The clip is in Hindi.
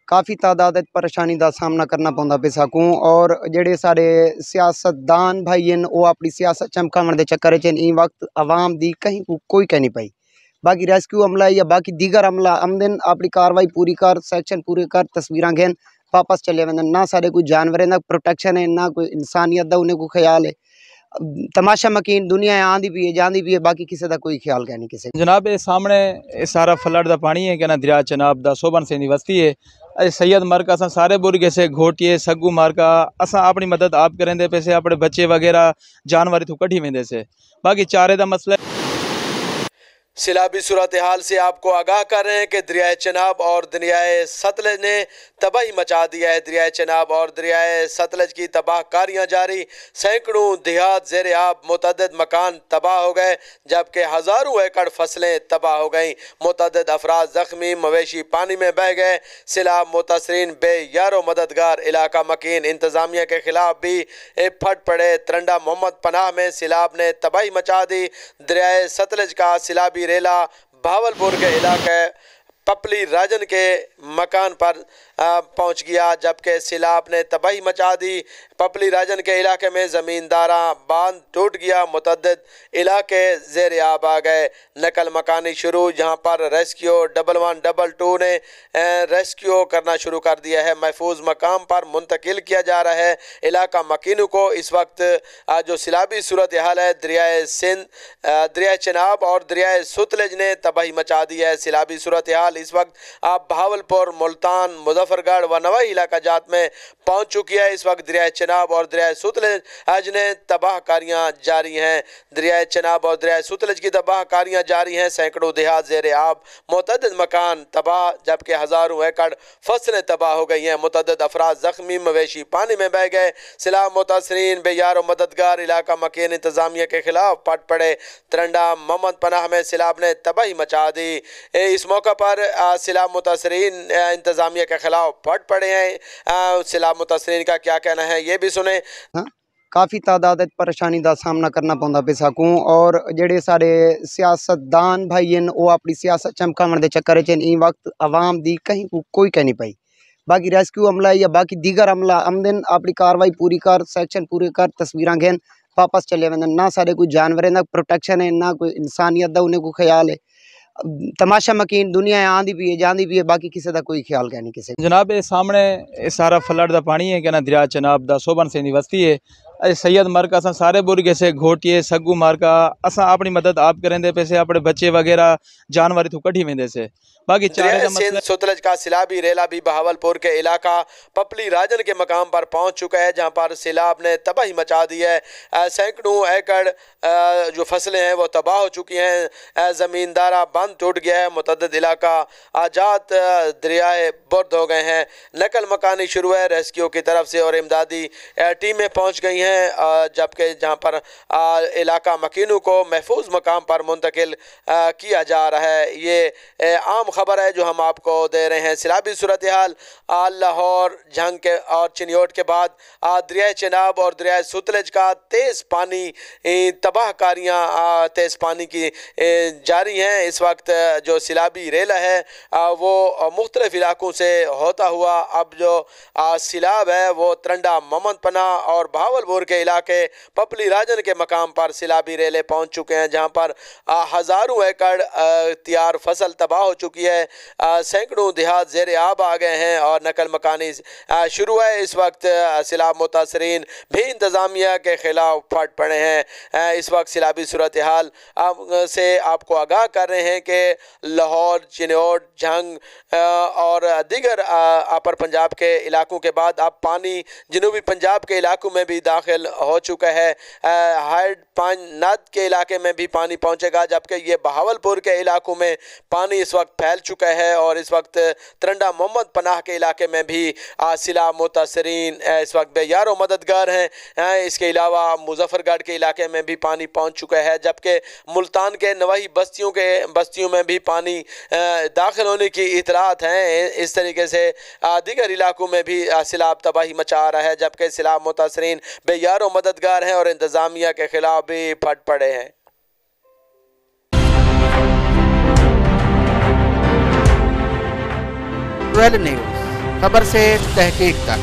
काफ़ी तादाद परेशानी का सामना करना पौंदा पे साकू और जेडे सारे सियासतदान भाई हैं वो अपनी सियासत चमकावन के चक्कर च इन वक्त आवाम दी कहीं कोई कह नहीं पाई। बाकी रेस्क्यू अमला या बाकी दीगर अमला आमदन अपनी कार्रवाई पूरी कर सैक्शन पूरे कर तस्वीर घेन वापस चले वन ना सारे कोई जानवर ना प्रोटेक्शन है ना कोई इंसानियत का उन्हें कोई ख्याल है। तमाशा मकीन दुनिया आँदी भी है जाती भी है बाकी किसी का कोई ख्याल क्या नहीं किसी जनाब ये सामने सारा फ्लड का पानी है क्या दरिया चनाब का सोबन से बस्ती है सैयद मार्का असा सारे बुर्गे से घोटिए सग्गू मार्का असा अपनी मदद आप करेंगे पैसे अपने बच्चे वगैरह जानवर इतों कढ़ी वेंदे से बाकी चारे का मसला सैलाबी सूरत हाल से आपको आगाह कर रहे हैं कि दरियाए चनाब और दरियाए सतलज ने तबाही मचा दिया है। दरियाए चनाब और दरियाए सतलज की तबाहकारियाँ जारी, सैकड़ों देहात ज़ेर आब, मुतअद्दिद मकान तबाह हो गए जबकि हज़ारों एकड़ फसलें तबाह हो गईं। मुतअद्दिद अफराद ज़ख्मी, मवेशी पानी में बह गए। सैलाब मुतासरीन बेयारो मददगार, इलाका मकीन इंतज़ामिया के खिलाफ भी फट पड़े। तरंडा मोहम्मद पनाह में सैलाब ने तबाही मचा दी। दरियाए सतलज का सैलाबी रेला भावलपुर के इलाके पपली राजन के मकान पर पहुंच गया जबकि सैलाब ने तबाही मचा दी। पपली राजन के इलाके में ज़मींदारा बांध टूट गया, मुतअद्दिद इलाके ज़ेर आब आ गए। नकल मकानी शुरू, जहां पर रेस्क्यू 112 ने रेस्क्यू करना शुरू कर दिया है। महफूज मकाम पर मुंतकिल किया जा रहा है। इलाका मकीनों को इस वक्त जो सैलाबी सूरत हाल है दरियाए सिंध, दरियाए चनाब और दरियाए सतलज ने तबाही मचा दी है। सैलाबी सूरत हाल इस वक्त आप भावलपुर, मुल्तान, मुजफ्फरगढ़ व नवाई इलाका जात में पहुंच चुकी है। इस वक्त दरियाए चनाब और दरियाए सतलज ने तबाहकारियाँ जारी हैं। दरियाए चनाब और दरियाए सतलज की तबाहकारियाँ जारी हैं। सैकड़ों देहात ज़ेर आब, मुतअद्दिद मकान तबाह जबकि हज़ारों एकड़ फसलें तबाह हो गई हैं। मुतअद्दिद अफराद ज़ख्मी, मवेशी पानी में बह गए। सैलाब मुतासरीन बेयार व मददगार, इलाका मकीन इंतज़ामिया के खिलाफ पट पड़े। तरंडा मोहम्मद पनाह में सैलाब ने तबाही मचा दी। इस मौका पर सैलाब मुतासरीन इंतज़ामिया के खिलाफ फट पड़े हैं। सैलाब मुतासरीन का क्या कहना है ये भी सुने। काफ़ी तादाद परेशानी का सामना करना पौंदा पे साकू और जेडे सारे सियासतदान भाई हैं वो अपनी सियासत चमकावन के चक्कर च इन वक्त आवाम दी कहीं कोई कह नहीं पाई। बाकी रेस्क्यू अमला या बाकी दीगर अमला आमदन अपनी कार्रवाई पूरी कर सैक्शन पूरे कर तस्वीर घेन वापस चले वन ना सारे कोई जानवर है ना प्रोटेक्शन है ना कोई इंसानियत का उन्हें कोई ख्याल है। तमाशा मकीन दुनिया आँदी भी है जाती भी है बाकी किसी का कोई ख्याल क्या नहीं किसी जनाब ये सामने सारा फ्लड का पानी है क्या दरिया चनाब का सोबन से बस्ती है सैयद मार्का असा सारे बुर्गे से घोटिए सग्गू मार्का असा अपनी मदद आप करेंगे पैसे अपने बच्चे वगैरह जानवर इतों कढ़ी वेंदे से बाकी सिंध सतलज का सैलाबी रेला भी बहावलपुर के इलाका पपली राजन के मकाम पर पहुंच चुका है जहां पर सैलाब ने तबाही मचा दी है। सैकड़ों एकड़ जो फसलें हैं वो तबाह हो चुकी हैं। ज़मींदारा बंद टूट गया है। मुतअद्दिद इलाका आजाद दरियाए बुर्द हो गए हैं। नकल मकानी शुरू है। रेस्क्यू की तरफ से और इमदादी टीमें पहुँच गई हैं जबकि जहाँ पर इलाका मकीनों को महफूज मकाम पर मुंतकिल किया जा रहा है। ये आम खबर है जो हम आपको दे रहे हैं। सैलाबी सूरत हाल लाहौर, झंग के और चिन्योट के बाद दरियाए चनाब और दरियाए सतलज का तेज़ पानी तबाहकारियाँ तेज़ पानी की जारी हैं। इस वक्त जो सैलाबी रेला है वो मुख्तलिफ इलाकों से होता हुआ अब जो सैलाब है वो तरंडा मोहम्मद पनाह और भावलपुर के इलाके पपली राजन के मकाम पर सैलाबी रेले पहुंच चुके हैं जहां पर हज़ारों एकड़ तैयार फसल तबाह हो चुकी है। सैकड़ों देहात ज़ेर आब आ गए हैं और नकल मकानी शुरू है। इस वक्त सैलाब मुतासरीन भी इंतज़ामिया के खिलाफ फट पड़े हैं। इस वक्त सैलाबी सूरत हाल से आपको आगाह कर रहे हैं कि लाहौर, चिन्योट, झंग और दीगर अपर पंजाब के इलाकों के बाद अब पानी जनूबी पंजाब के इलाकों में भी दाखिल हो चुका है। हाइड पांचनाद के इलाके में भी पानी पहुंचेगा जबकि ये बहावलपुर के इलाकों में पानी इस वक्त फैल चुका है और इस वक्त तरंडा मोहम्मद पनाह के इलाके में भी सैलाब मुतासरीन इस वक्त बेयार व मददगार हैं। इसके अलावा मुजफ्फरगढ़ के इलाके में भी पानी पहुंच चुका है जबकि मुल्तान के नवाही बस्तियों में भी पानी दाखिल होने की इतलात हैं। इस तरीके से दीगर इलाकों में भी सैलाब तबाही मचा रहा है जबकि सैलाब मुतासरीन बेयार व मददगार हैं और इंतज़ामिया के खिलाफ भी फट पड़े हैं। ट्वेल्व न्यूज़ खबर से तहकीक तक।